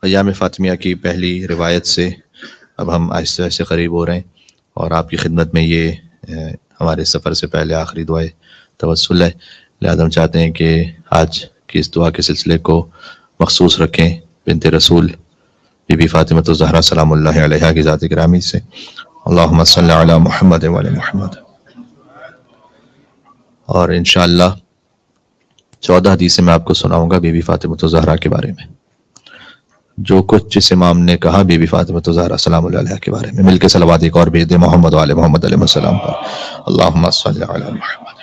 ایام فاطمیہ کی پہلی روایت سے اب ہم آہستہ آہستہ قریب ہو رہے ہیں، اور آپ کی خدمت میں یہ ہمارے سفر سے پہلے آخری دعائے توسل ہے، لہٰذا ہم چاہتے ہیں کہ آج کی اس دعا کے سلسلے کو مخصوص رکھیں بنت رسول بی بی فاطمہ الزہرا سلام اللہ علیہا کی ذات گرامی سے۔ اللہم صلی علی محمد وعلی محمد۔ اور انشاءاللہ 14 حدیثیں میں آپ کو سناؤں گا بی بی فاطمہ الزہرا کے بارے میں، جو کچھ جس امام نے کہا بی بی فاطمہ الزہرا سلام اللہ علیہا کے بارے میں۔ مل کے صلوات ایک اور بھیج دیں محمد وعلی محمد علیہ السلام پر۔ اللہم صلی علی محمد۔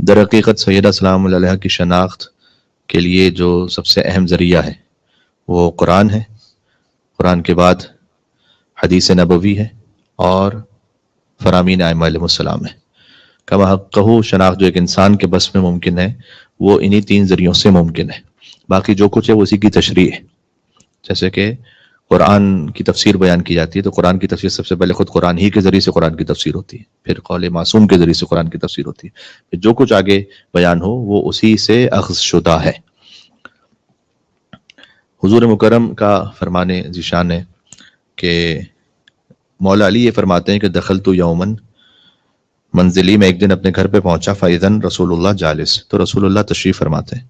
در حقیقت سیدہ سلام اللہ علیہا کی شناخت کے لیے جو سب سے اہم ذریعہ ہے وہ قرآن ہے، قرآن کے بعد حدیث نبوی ہے اور فرامین ائمہ علیہ السلام ہے۔ کما حقہ شناخت جو ایک انسان کے بس میں ممکن ہے وہ انہی 3 ذریعوں سے ممکن ہے، باقی جو کچھ ہے وہ اسی کی تشریح ہے۔ جیسے کہ قرآن کی تفسیر بیان کی جاتی ہے تو قرآن کی تفسیر سب سے پہلے خود قرآن ہی کے ذریعے سے قرآن کی تفسیر ہوتی ہے، پھر قول معصوم کے ذریعے سے قرآن کی تفسیر ہوتی ہے، پھر جو کچھ آگے بیان ہو وہ اسی سے اخذ شدہ ہے۔ حضور مکرم کا فرمان ذیشان ہے کہ مولا علی یہ فرماتے ہیں کہ دخلت یومن، منزلی میں ایک دن اپنے گھر پہ پہنچا، فاذن رسول اللہ جالس، تو رسول اللہ تشریف فرماتے ہیں،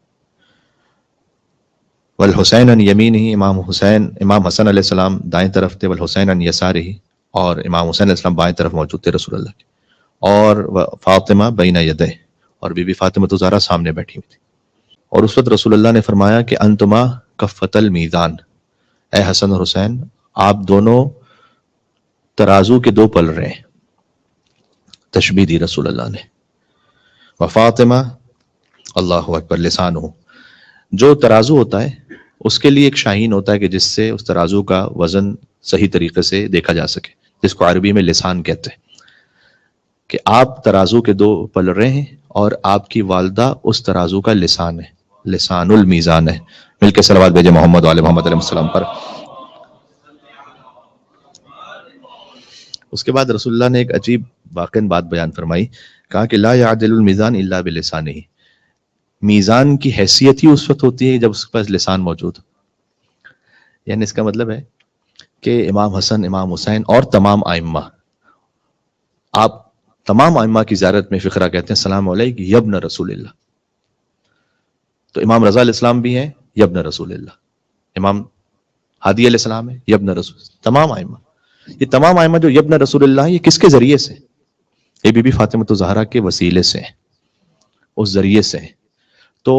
والحسین عن یمینہ، امام حسن علیہ السلام دائیں طرف تھے، والحسین عن یسارہ، اور امام حسین علیہ السلام بائیں طرف موجود تھے رسول اللہ کے، اور فاطمہ بین یدہ، اور بی بی فاطمہ الزہرا سامنے بیٹھی ہوئی تھی۔ اور اس وقت رسول اللہ نے فرمایا کہ انتما کفت المیزان، اے حسن اور حسین آپ دونوں ترازو کے 2 پلڑے ہیں، تشبیہ دی رسول اللہ نے۔ وفاطمہ اللہ اکبر لسانہ، جو ترازو ہوتا ہے اس کے لیے ایک شاہین ہوتا ہے کہ جس سے اس ترازو کا وزن صحیح طریقے سے دیکھا جا سکے، جس کو عربی میں لسان کہتے ہیں، کہ آپ ترازو کے 2 پلڑے ہیں اور آپ کی والدہ اس ترازو کا لسان ہے، لسان المیزان ہے۔ مل کے صلوات بھیجے محمد وعلی محمد علیہ السلام پر۔ اس کے بعد رسول اللہ نے ایک عجیب واقعہ بات بیان فرمائی، کہا کہ لا یعدل المیزان الا بلسانہ، میزان کی حیثیت ہی اس وقت ہوتی ہے جب اس کے پاس لسان موجود، یعنی اس کا مطلب ہے کہ امام حسن، امام حسین اور تمام ائمہ، آپ تمام ائمہ کی زیارت میں فقرہ کہتے ہیں السلام علیک یبن رسول اللہ، تو امام رضا علیہ السلام بھی ہیں یبن رسول اللہ، امام ہادی علیہ السلام ہے یبن رسول اللہ، تمام ائمہ، یہ تمام ائمہ جو یبن رسول اللہ یہ کس کے ذریعے سے؟ یہ بی بی فاطمہ الزہرا کے وسیلے سے، اس ذریعے سے۔ تو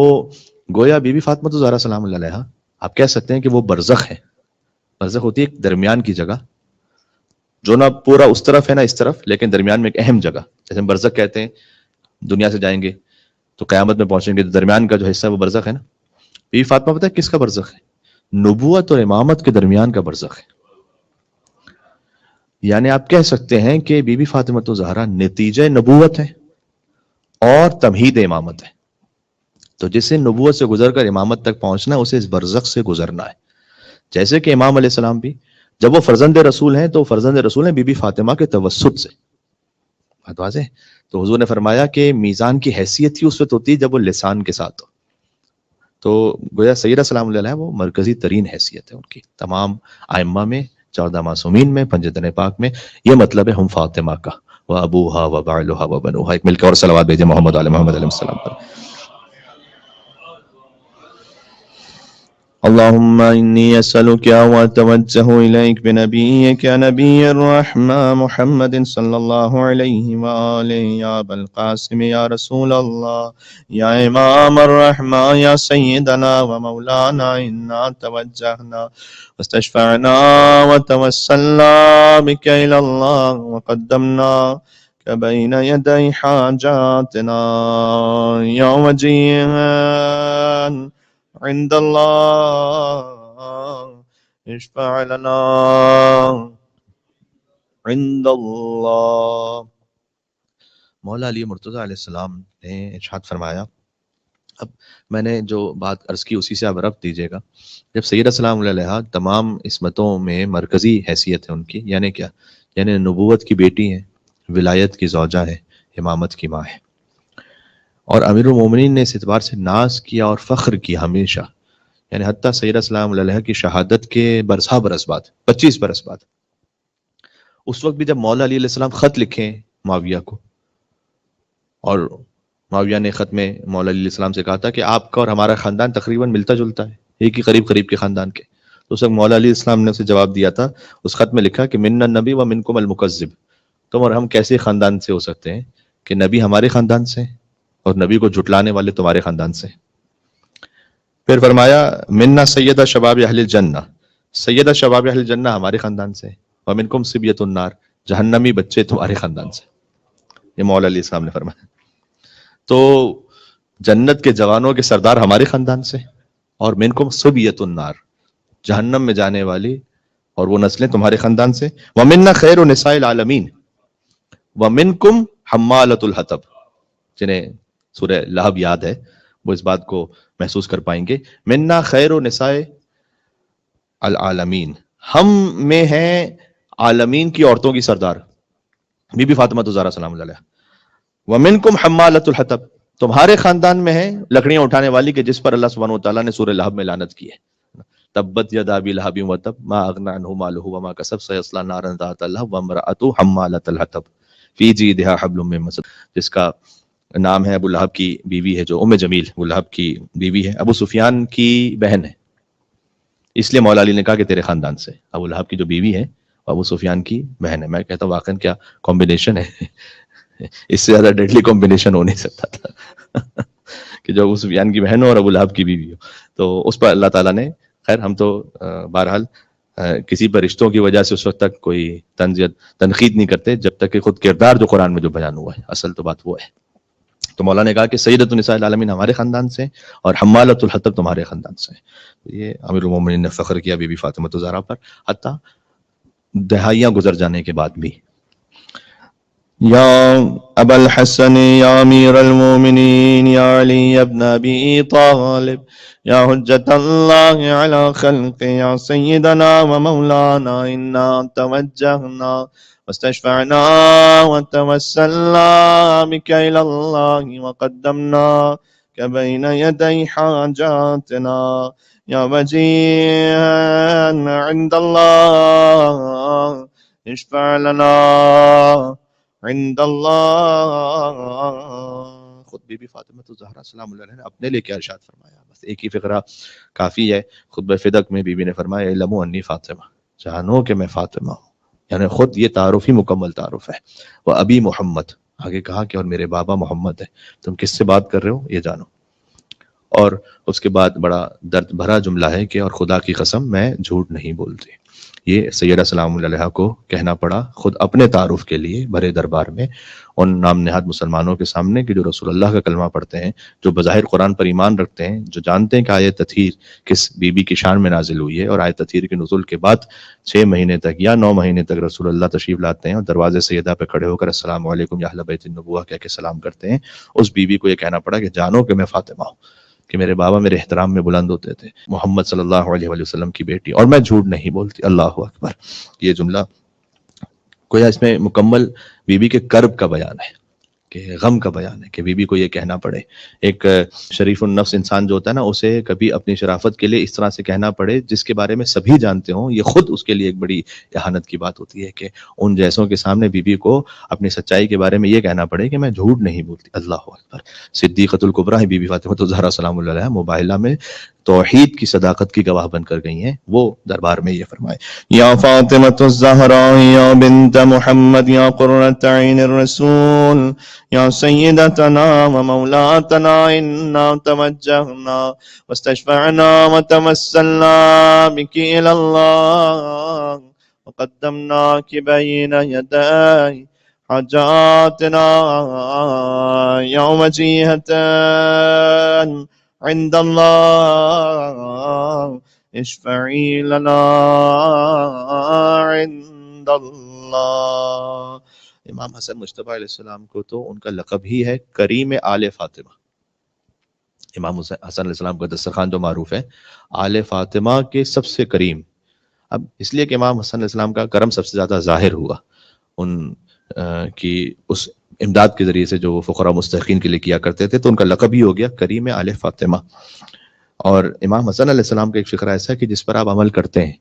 گویا بی بی فاطمہ الزہرا سلام اللہ علیہا آپ کہہ سکتے ہیں کہ وہ برزخ ہے۔ برزخ ہوتی ہے ایک درمیان کی جگہ جو نہ پورا اس طرف ہے نہ اس طرف، لیکن درمیان میں ایک اہم جگہ، جیسے ہم برزخ کہتے ہیں، دنیا سے جائیں گے تو قیامت میں پہنچیں گے تو درمیان کا جو حصہ ہے وہ برزخ ہے نا۔ بی بی فاطمہ پتہ ہے کس کا برزخ ہے؟ نبوت اور امامت کے درمیان کا برزخ ہے۔ یعنی آپ کہہ سکتے ہیں کہ بی بی فاطمہ الزہرا نتیجہ نبوت ہے اور تمہید امامت ہے، تو جسے نبوت سے گزر کر امامت تک پہنچنا ہے اسے اس برزخ سے گزرنا ہے۔ جیسے کہ امام علیہ السلام بھی جب وہ فرزند رسول ہیں تو فرزند رسول ہیں بی بی فاطمہ کے توسط سے، بات واضح ہے؟ تو حضور نے فرمایا کہ میزان کی حیثیت ہی اس وقت ہوتی ہے جب وہ لسان کے ساتھ ہو، تو گویا سیدہ سلام اللہ علیہ وہ مرکزی ترین حیثیت ہے ان کی تمام ائمہ میں، 14 معصومین میں، پنجتن پاک میں۔ یہ مطلب ہے ہم فاطمہ کا، وابوها وبعلها وبنوها۔ ایک مل کے اور صلوات بھیجے محمد علی محمد علیہ السلام پر۔ اللهم إني أسألك وأتوجه إليك بنبيك نبي الرحمة محمد صلى الله عليه وآله، يا أبا القاسم يا رسول الله يا إمام الرحمة يا سيدنا ومولانا، إنا توجهنا واستشفعنا وتوسلنا بك إلى الله وقدمنا بين يدي حاجاتنا يا وجيها عند الله اشفع لنا عند اللہ۔ مولا علی مرتضیٰ علیہ السلام نے ارشاد فرمایا، اب میں نے جو بات عرض کی اسی سے آپ ربط دیجیے گا، جب سیدہ سلام علیہ تمام عصمتوں میں مرکزی حیثیت ہے ان کی، یعنی کیا؟ یعنی نبوت کی بیٹی ہیں، ولایت کی زوجہ ہے، امامت کی ماں ہے، اور امیر المومنین نے اس اعتبار سے ناز کیا اور فخر کیا ہمیشہ یعنی حتیٰ سیدہ سلام علیہ کی شہادت کے برسا برس بعد، 25 برس بعد، اس وقت بھی جب مولا علی علیہ السلام خط لکھیں معاویہ کو، اور معاویہ نے خط میں مولا علی علیہ السلام سے کہا تھا کہ آپ کا اور ہمارا خاندان تقریباً ملتا جلتا ہے، ایک ہی قریب قریب کے خاندان کے، تو اس وقت مولا علی السلام نے اسے جواب دیا تھا، اس خط میں لکھا کہ من النبی و منکم المکذب، تم اور ہم کیسے خاندان سے ہو سکتے ہیں کہ نبی ہمارے خاندان سے اور نبی کو جھٹلانے والے تمہارے خاندان سے۔ پھر فرمایا منا سیدہ شباب اہل الجنہ، سیدہ شباب اہل الجنہ ہمارے خاندان سے، ومنکم صبیۃ النار، جہنمی بچے تمہارے خاندان سے، یہ مولا علیہ السلام نے فرمایا۔ تو جنت کے جوانوں کے سردار ہمارے خاندان سے، اور منکم صبیۃ النار، جہنم میں جانے والی اور وہ نسلیں تمہارے خاندان سے، ومنا خیر نساء العالمین ومنکم حمالۃ الحطب، جنہیں سورہ لہب یاد ہے وہ اس بات کو محسوس کر پائیں گے، منا خیر نساء العالمین، ہم میں ہیں عالمین کی عورتوں کی سردار بی بی فاطمہ الزہرا سلام اللہ علیہا، ومنکم حمالۃ الحطب، تمہارے خاندان میں ہے لکڑیاں اٹھانے والی کہ جس پر اللہ سبحانہ وتعالیٰ نے سورہ لہب میں لعنت کی ہے، تبت یدا ابی لہب وتب ما اغنی عنہ مالہ وما کسب سیصلی نارا ذات لہب وامرأتہ حمالۃ الحطب فی جیدہا حبل من مسد، جس کا نام ہے ابو لہب کی بیوی ہے جو ام جمیل، ابو لہب کی بیوی ہے، ابو سفیان کی بہن ہے، اس لیے مولا علی نے کہا کہ تیرے خاندان سے، ابو لہب کی جو بیوی ہے ابو سفیان کی بہن ہے۔ میں کہتا ہوں واقعا کیا کمبینیشن ہے، اس سے زیادہ ڈیڈلی کمبینیشن ہو نہیں سکتا تھا کہ جو ابو سفیان کی بہن ہو اور ابو لہب کی بیوی ہو۔ تو اس پر اللہ تعالیٰ نے، خیر ہم تو بہرحال کسی پر رشتوں کی وجہ سے اس وقت تک کوئی طنز یا تنقید نہیں کرتے جب تک کہ خود کردار جو قرآن میں جو بیان ہوا ہے، اصل تو بات وہ ہے۔ تو مولا نے کہا کہ سیدۃ النساء العالمین ہمارے خاندان سے اور حمالۃ الحطب تمہارے خاندان سے۔ یہ امیر المومنین نے فخر کیا بی بی فاطمہ الزہرا پر، حتیٰ دہائیاں گزر جانے کے بعد بھی۔ یا ابا الحسن یا امیر المومنین یا علی ابن ابی طالب یا حجت اللہ علی خلق یا سیدنا و مولانا انا توجہنا واستشفعنا وتوسلنا بك الى اللہ وقدمناك بین یدی حاجاتنا یا وجیہا عند اللہ اشفع لنا عند اللہ۔ خود بی بی فاطمہ الزہرا سلام اللہ علیہ نے اپنے لیے کیا ارشاد فرمایا، بس ایک ہی فقرہ کافی ہے۔ خطبہ فدق میں بی بی نے فرمایا اعلموا انی فاطمہ، جانو کہ میں فاطمہ ہوں، یعنی خود یہ تعارف ہی مکمل تعارف ہے۔ وہ ابی محمد، آگے کہا کہ اور میرے بابا محمد ہے، تم کس سے بات کر رہے ہو یہ جانو۔ اور اس کے بعد بڑا درد بھرا جملہ ہے کہ اور خدا کی قسم میں جھوٹ نہیں بولتی۔ یہ سیدہ سلام علیہ کو کہنا پڑا خود اپنے تعارف کے لیے بھرے دربار میں ان نام نہاد مسلمانوں کے سامنے کہ جو رسول اللہ کا کلمہ پڑھتے ہیں، جو بظاہر قرآن پر ایمان رکھتے ہیں، جو جانتے ہیں کہ آیت تطہیر کس بی بی کی شان میں نازل ہوئی ہے، اور آیت تطہیر کے نزول کے بعد 6 مہینے تک یا 9 مہینے تک رسول اللہ تشریف لاتے ہیں اور دروازے سیدہ پہ کھڑے ہو کر السلام علیکم یا اہل بیت النبوہ کہہ کے سلام کرتے ہیں، اس بی بی کو یہ کہنا پڑا کہ جانو کہ میں فاطمہ ہوں، کہ میرے بابا میرے احترام میں بلند ہوتے تھے، محمد صلی اللہ علیہ وآلہ وسلم کی بیٹی، اور میں جھوٹ نہیں بولتی۔ اللہ اکبر۔ یہ جملہ گویا اس میں مکمل بی بی کے کرب کا بیان ہے، کہ غم کا بیان ہے کہ بی بی کو یہ کہنا پڑے۔ ایک شریف النفس انسان جو ہوتا ہے نا، اسے کبھی اپنی شرافت کے لیے اس طرح سے کہنا پڑے جس کے بارے میں سبھی جانتے ہوں، یہ خود اس کے لیے ایک بڑی اہانت کی بات ہوتی ہے کہ ان جیسوں کے سامنے بی بی کو اپنی سچائی کے بارے میں یہ کہنا پڑے کہ میں جھوٹ نہیں بولتی۔ اللہ اکبر۔ صدیقۃ الکبریٰ بی بی فاطمہ الزہرا سلام اللہ علیہا موبائلہ میں توحید کی صداقت کی گواہ بن کر گئی ہیں، وہ دربار میں یہ فرمائے یا فاطمۃ الزہراء یا بنت محمد یا قرۃ عین الرسول یا سیدتنا و مولاتنا انا توجہنا واستشفعنا وتوسلنا بک الی اللہ وقدمناک بین یدی حاجاتنا یا وجیہۃ عند اللہ اشفعی لنا عند اللہ۔ امام حسن مجتبیٰ علیہ السلام کو تو ان کا لقب ہی ہے کریم آل فاطمہ۔ امام حسن علیہ السلام کا دسترخوان جو معروف ہے، آل فاطمہ کے سب سے کریم، اب اس لیے کہ امام حسن علیہ السلام کا کرم سب سے زیادہ ظاہر ہوا ان کی اس امداد کے ذریعے سے جو وہ فقراء مستحقین کے لیے کیا کرتے تھے، تو ان کا لقب ہی ہو گیا کریم آل فاطمہ۔ اور امام حسن علیہ السلام کا ایک فقرہ ایسا ہے کہ جس پر آپ عمل کرتے ہیں،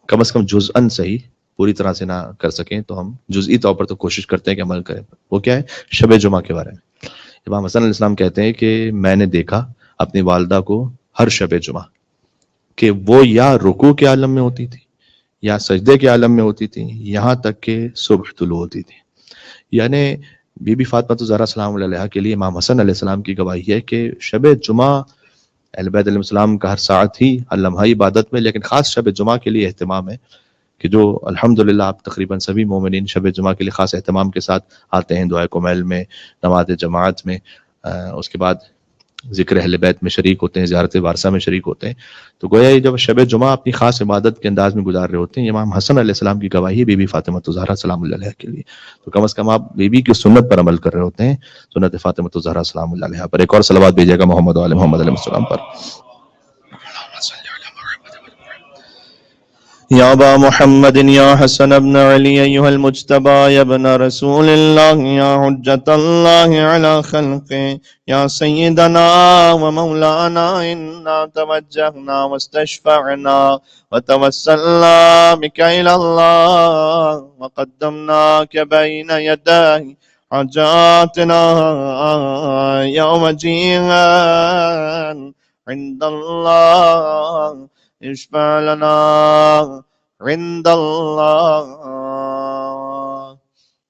کم از کم جزءاً صحیح، پوری طرح سے نہ کر سکیں تو ہم جزئی طور پر تو کوشش کرتے ہیں کہ عمل کریں. وہ کیا ہے؟ شب جمعہ کے بارے میں امام حسن علیہ السلام کہتے ہیں کہ میں نے دیکھا اپنی والدہ کو ہر شب جمعہ کہ وہ یا رکوع کے عالم میں ہوتی تھی یا سجدے کے عالم میں ہوتی تھی، یہاں تک کہ صبح طلوع ہوتی تھی. یعنی بی بی فاطمہ الزہرا سلام اللہ علیہا کے لیے امام حسن علیہ السلام کی گواہی ہے کہ شب جمعہ اہل بیت علیہ السلام کا ہر ساعت ہی ہر لمحہ عبادت میں، لیکن خاص شب جمعہ کے لیے اہتمام ہے کہ جو الحمدللہ آپ تقریباً سبھی مومنین شب جمعہ کے لیے خاص اہتمام کے ساتھ آتے ہیں، دعائے کمیل میں، نماز جماعت میں، اس کے بعد ذکر اہل بیت میں شریک ہوتے ہیں، زیارت وارثہ میں شریک ہوتے ہیں. تو گویا یہ جب شب جمعہ اپنی خاص عبادت کے انداز میں گزار رہے ہوتے ہیں، امام حسن علیہ السلام کی گواہی بی بی فاطمہ الزہرا سلام اللہ علیہا کے لیے. تو کم از کم آپ بی بی کی سنت پر عمل کر رہے ہوتے ہیں، سنت فاطمہ الزہرا سلام اللہ علیہا پر. ایک اور صلوات بھیجیے گا محمد و آل محمد علیہ السلام پر. یا ابا محمد یا حسن ابن علی ایہا المجتبى یا ابن رسول اللہ یا حجت اللہ علی خلقہ یا سیدنا و مولانا انا توجہنا واستشفعنا وتوسلنا بک الی اللہ وقدمناک بین یدی حاجاتنا یوم جیہا عند اللہ اشفع لنا عند اللہ.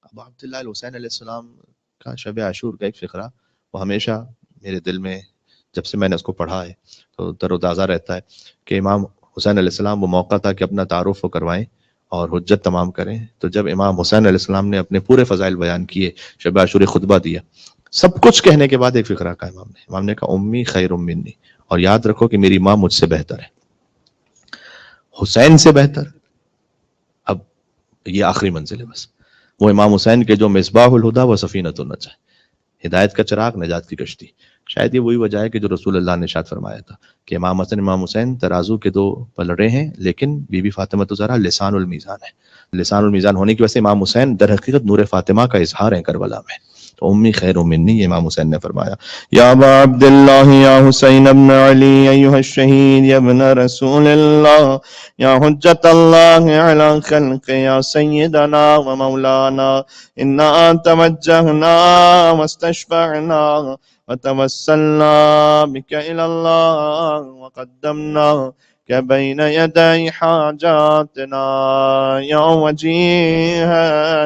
ابو عبداللہ الحسین علیہ السلام کا شب عاشور کا ایک فقرہ وہ ہمیشہ میرے دل میں جب سے میں نے اس کو پڑھا ہے تو تر و تازہ رہتا ہے کہ امام حسین علیہ السلام وہ موقع تھا کہ اپنا تعارف وہ کروائیں اور حجت تمام کریں. تو جب امام حسین علیہ السلام نے اپنے پورے فضائل بیان کیے، شب عاشور خطبہ دیا، سب کچھ کہنے کے بعد ایک فقرہ کہا امام نے کہا امی خیر منی، اور یاد رکھو کہ میری ماں مجھ سے بہتر ہے، حسین سے بہتر. اب یہ آخری منزل ہے بس. وہ امام حسین کے جو مصباح الہدا وہ سفینۃ النجاہ، ہدایت کا چراغ، نجات کی کشتی. شاید یہ وہی وجہ ہے کہ جو رسول اللہ نے ارشاد فرمایا تھا کہ امام حسن امام حسین ترازو کے دو پلڑے ہیں، لیکن بی بی فاطمہ الزہرا لسان المیزان ہے. لسان المیزان ہونے کی وجہ سے امام حسین در حقیقت نور فاطمہ کا اظہار ہے کربلا میں. تو امی خیر منی، یہ امام حسین نے فرمایا. یا ابا عبداللہ یا حسین ابن علی ایہا الشہید یا ابن رسول اللہ یا حجت اللہ علی خلق یا سیدنا و مولانا انا توجہنا واستشفعنا وتوسلنا بک الی اللہ وقدمنا بین یدی حاجاتنا یوم وجیہا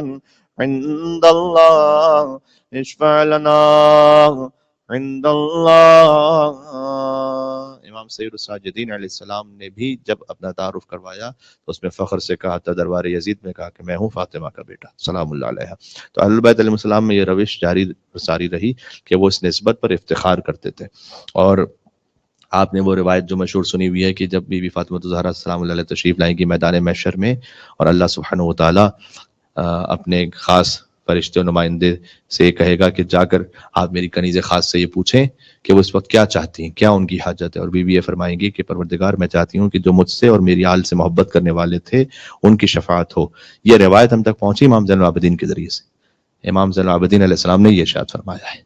عند اللہ اشفع لنا عند اللہ. امام سید الساجدین علیہ السلام نے بھی جب اپنا تعارف کروایا تو اس میں فخر سے کہا تھا، دربار یزید میں کہا کہ میں ہوں فاطمہ کا بیٹا سلام اللہ علیہ. تو اہل بیت علیہ السلام میں یہ روش جاری ساری رہی کہ وہ اس نسبت پر افتخار کرتے تھے. اور آپ نے وہ روایت جو مشہور سنی ہوئی ہے کہ جب بی بی فاطمہ الزہرا سلام اللہ علیہ تشریف لائیں گی میدان محشر میں، اور اللہ سبحانہ و تعالیٰ اپنے خاص فرشتے و نمائندے سے کہے گا کہ جا کر آپ میری کنیز خاص سے یہ پوچھیں کہ وہ اس وقت کیا چاہتی ہیں، کیا ان کی حاجت ہے. اور بی بی یہ فرمائیں گی کہ پروردگار میں چاہتی ہوں کہ جو مجھ سے اور میری آل سے محبت کرنے والے تھے ان کی شفاعت ہو. یہ روایت ہم تک پہنچی امام زین العابدین کے ذریعے سے. امام زین العابدین علیہ السلام نے یہ ارشاد فرمایا ہے.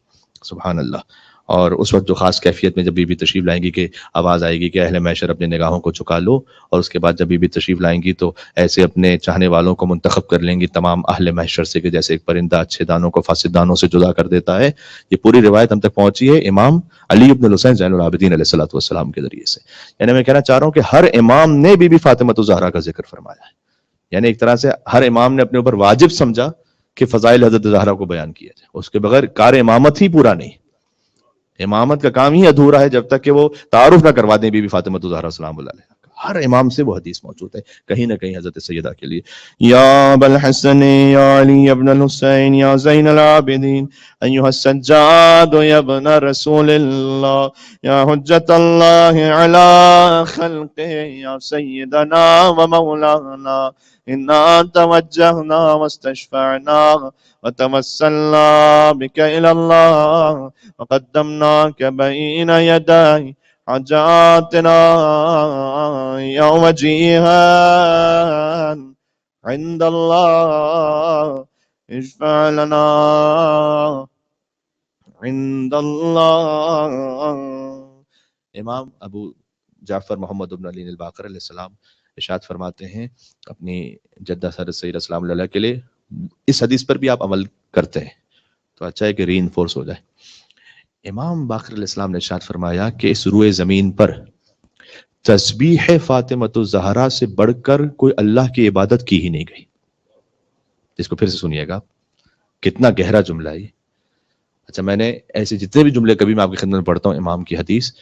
سبحان اللہ. اور اس وقت جو خاص کیفیت میں جب بی بی تشریف لائیں گی کہ آواز آئے گی کہ اہل محشر اپنی نگاہوں کو جھکا لو، اور اس کے بعد جب بی بی تشریف لائیں گی تو ایسے اپنے چاہنے والوں کو منتخب کر لیں گی تمام اہل محشر سے کہ جیسے ایک پرندہ اچھے دانوں کو فاسد دانوں سے جدا کر دیتا ہے. یہ پوری روایت ہم تک پہنچی ہے امام علی ابن الحسین زین العابدین علیہ الصلوۃ والسلام کے ذریعے سے. یعنی میں کہنا چاہ رہا ہوں کہ ہر امام نے بی بی فاطمہ الزہرا کا ذکر فرمایا ہے. یعنی ایک طرح سے ہر امام نے اپنے اوپر واجب سمجھا کہ فضائل حضرت زہرا کو بیان کیا جائے. اس کے بغیر کار امامت ہی پورا نہیں. امامت کا کام ہی ادھورا ہے جب تک کہ وہ تعارف نہ کروا دیں بی بی فاطمہ الزہرا سلام اللہ علیہا. ہر امام سے وہ حدیث موجود ہے کہیں نہ کہیں حضرت سیدہ کے لیے. یا ابا الحسن یا علی ابن الحسین یا زین العابدین ایھا السجاد یا ابن رسول اللہ یا حجت اللہ علی خلقہ یا سیدنا و مولانا انا توجہنا واستشفعنا وتوسلنا بک الی اللہ وقدمناک بین یدی حاجاتنا یوم جیہا عند اللہ اشفع لنا عند اللہ امام ابو جعفر محمد بن علی الباقر علیہ السلام ارشاد فرماتے ہیں اپنی جدہ سر سید السلام علیہ کے لیے، اس حدیث پر بھی آپ عمل کرتے ہیں تو اچھا ہے کہ ری انفورس ہو جائے۔ امام باقر علیہ السلام نے ارشاد فرمایا کہ اس روئے زمین پر تسبیح فاطمۃ الزہرا سے بڑھ کر کوئی اللہ کی عبادت کی ہی نہیں گئی۔ اس کو پھر سے سنیے گا، کتنا گہرا جملہ ہے یہ۔ اچھا، میں نے ایسے جتنے بھی جملے کبھی میں آپ کی خدمت میں پڑھتا ہوں امام کی حدیث،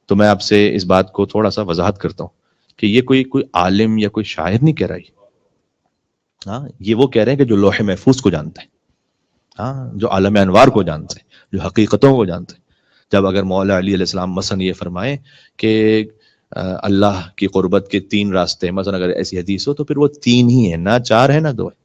تو میں آپ سے اس بات کو تھوڑا سا وضاحت کرتا ہوں کہ یہ کوئی عالم یا کوئی شاعر نہیں کہہ رہا ہے، ہاں یہ وہ کہہ رہے ہیں کہ جو لوح محفوظ کو جانتے ہیں، ہاں جو عالم انوار کو جانتے ہیں، جو حقیقتوں کو جانتے ہیں۔ جب اگر مولا علی علیہ السلام مثلا یہ فرمائیں کہ اللہ کی قربت کے 3 راستے، مثلا اگر ایسی حدیث ہو تو پھر وہ 3 ہی ہیں، نہ 4 ہے نہ 2 ہے۔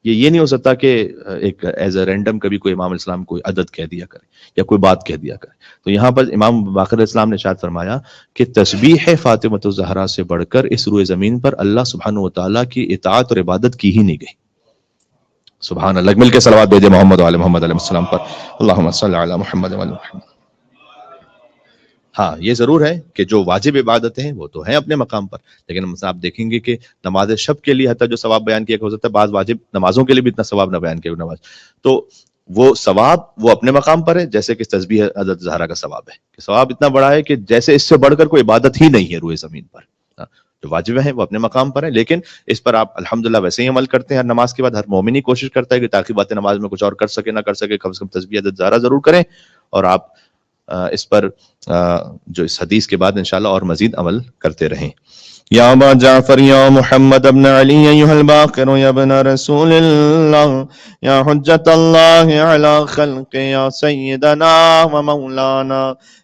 یہ نہیں ہو سکتا کہ ایک ایز اے رینڈم کبھی کوئی امام علیہ السلام کوئی عدد کہہ دیا کرے یا کوئی بات کہہ دیا کرے۔ تو یہاں پر امام باقر علیہ السلام نے ارشاد فرمایا کہ تسبیح فاطمۃ الزہرا سے بڑھ کر اس روئے زمین پر اللہ سبحانہ و تعالیٰ کی اطاعت اور عبادت کی ہی نہیں گئی۔ سبحان اللہ، مل کے صلوات بھیجے محمد وعلی محمد علیہ السلام پر، اللہم صلی علی محمد وعلی محمد۔ ہاں یہ ضرور ہے کہ جو واجب عبادتیں ہیں وہ تو ہیں اپنے مقام پر، لیکن ہم آپ دیکھیں گے کہ نماز شب کے لیے حتیٰ جو ثواب بیان کیا ہو سکتا ہے، بعض واجب نمازوں کے لیے بھی اتنا ثواب نہ بیان کیا نماز، تو وہ ثواب وہ اپنے مقام پر ہے، جیسے کہ تسبیح حضرت زہرا کا ثواب ہے کہ ثواب اتنا بڑا ہے کہ جیسے اس سے بڑھ کر کوئی عبادت ہی نہیں ہے روئے زمین پر۔ جو واجب ہیں وہ اپنے مقام پر ہیں، لیکن اس پر آپ الحمدللہ ویسے ہی عمل کرتے ہیں۔ ہر نماز کے بعد ہر مومن ہی کوشش کرتا ہے کہ تاکہ باتیں نماز میں کچھ اور کر سکے نہ کر سکے، کم سے کم تسبیح حضرت زہرا ضرور کریں، اور آپ اس پر جو اس حدیث کے بعد انشاءاللہ اور مزید عمل کرتے رہیں۔ یا ابا جعفر یا محمد ابن علی ایھا الباقر یا ابن رسول اللہ یا حجت اللہ علی خلق یا سیدنا و مولانا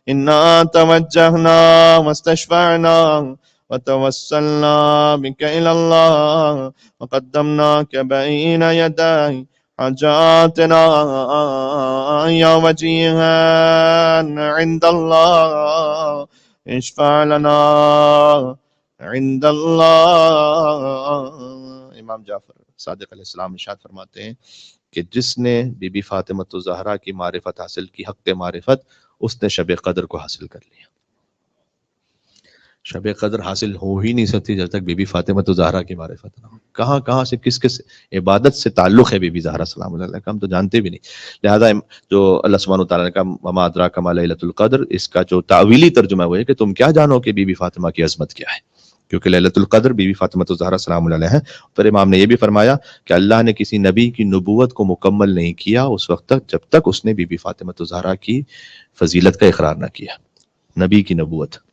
انا توجہنا واستشفعنا وتوسلنا بك الى اللہ وقدمناك بین یدی حاجاتنا یا وجیہا عند اللہ اشفع لنا عند اللہ۔ امام جعفر صادق علیہ السلام ارشاد فرماتے ہیں کہ جس نے بی بی فاطمۃ الزہرا کی معرفت حاصل کی، حق معرفت، اس نے شب قدر کو حاصل کر لیا۔ شب قدر حاصل ہو ہی نہیں سکتی جب تک بی بی فاطمۃ الزہرا کی معرفت نہ ہو۔ کہاں سے کس کس عبادت سے تعلق ہے بی بی زہرا سلام اللہ علیہ کا، ہم تو جانتے بھی نہیں۔ لہذا جو اللہ سبحانہ وتعالیٰ نے کہا وما ادراک ما لیلۃ القدر، اس کا جو تعویلی ترجمہ وہ ہے کہ تم کیا جانو کہ بی بی فاطمہ کی عظمت کیا ہے، کیونکہ لیلۃ القدر بی بی فاطمۃ الزہرا سلام اللہ علیہ ہے۔ پھر امام نے یہ بھی فرمایا کہ اللہ نے کسی نبی کی نبوت کو مکمل نہیں کیا اس وقت تک جب تک اس نے بی بی فاطمۃ الزہرا کی فضیلت کا اقرار نہ کیا، نبی کی نبوت۔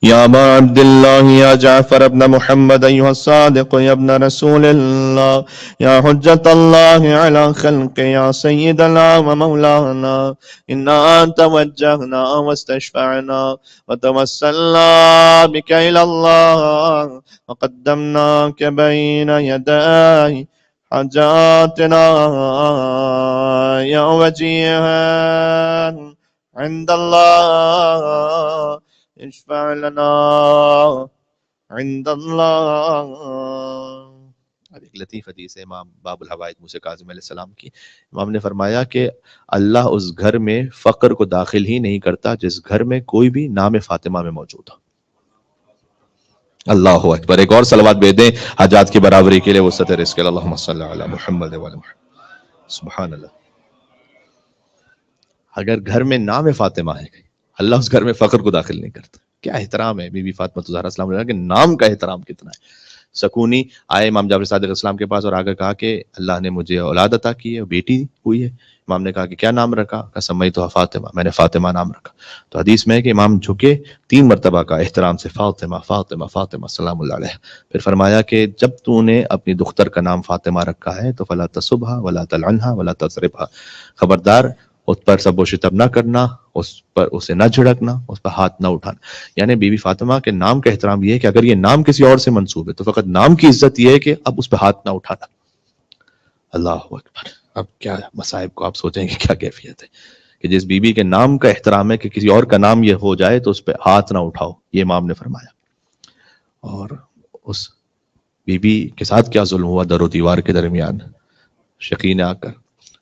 یا ابا عبداللہ یا جعفر ابن محمد ایھا الصادق یا ابن رسول اللہ یا حجت اللہ علی خلق یا سیدنا و مولانا انا توجہنا واستشفعنا وتوسلنا بک الی اللہ وقدمناک بین یدی حاجاتنا یا وجیہا عند اللہ اشفع لنا عند اللہ۔ اب ایک لطیف حدیث ہے امام باب الحوائج موسیٰ کاظم علیہ السلام کی، امام نے فرمایا کہ اللہ اس گھر میں فقر کو داخل ہی نہیں کرتا جس گھر میں کوئی بھی نام فاطمہ میں موجود ہو۔ اللہ اکبر، ایک اور صلوات بھیج دیں حاجات کی برابری کے لیے، وسعت رزق کے لیے، اللہم صلی علی محمد وعلی محمد۔ سبحان اللہ، اگر گھر میں نام فاطمہ ہے اللہ اس گھر میں فقر کو داخل نہیں کرتا۔ کیا احترام ہے بی بی فاطمۃ الزہرا السلام علیہ کے نام کا احترام کتنا ہے۔ سکونی آئے امام جعفر صادق السلام کے پاس اور آگے کہا کہ اللہ نے مجھے اولاد عطا کی ہے، بیٹی ہوئی ہے۔ امام نے کہا کہ کیا نام رکھا؟ کہا سمیتھا فاطمہ، میں نے فاطمہ نام رکھا۔ تو حدیث میں ہے کہ امام جھکے 3 مرتبہ کا احترام سے فاطمہ فاطمہ فاطمہ سلام اللہ علیہ، پھر فرمایا کہ جب تو نے اپنی دختر کا نام فاطمہ رکھا ہے تو فلا تصبھا ولا تلعنھا ولا تضربھا، خبردار اس پر سب و شتم نہ کرنا، اس پر اسے نہ جھڑکنا، اس پر ہاتھ نہ اٹھانا۔ یعنی بی بی فاطمہ کے نام کا احترام یہ ہے کہ اگر یہ نام کسی اور سے منسوب ہے تو فقط نام کی عزت یہ ہے کہ اب اس پہ ہاتھ نہ اٹھانا۔ اللہ اکبر، اب کیا مصائب کو آپ سوچیں گے کیا کیفیت ہے کہ جس بی بی کے نام کا احترام ہے کہ کسی اور کا نام یہ ہو جائے تو اس پہ ہاتھ نہ اٹھاؤ، یہ امام نے فرمایا۔ اور اس بی بی کے ساتھ کیا ظلم ہوا در و دیوار کے درمیان، شقی نے آ کر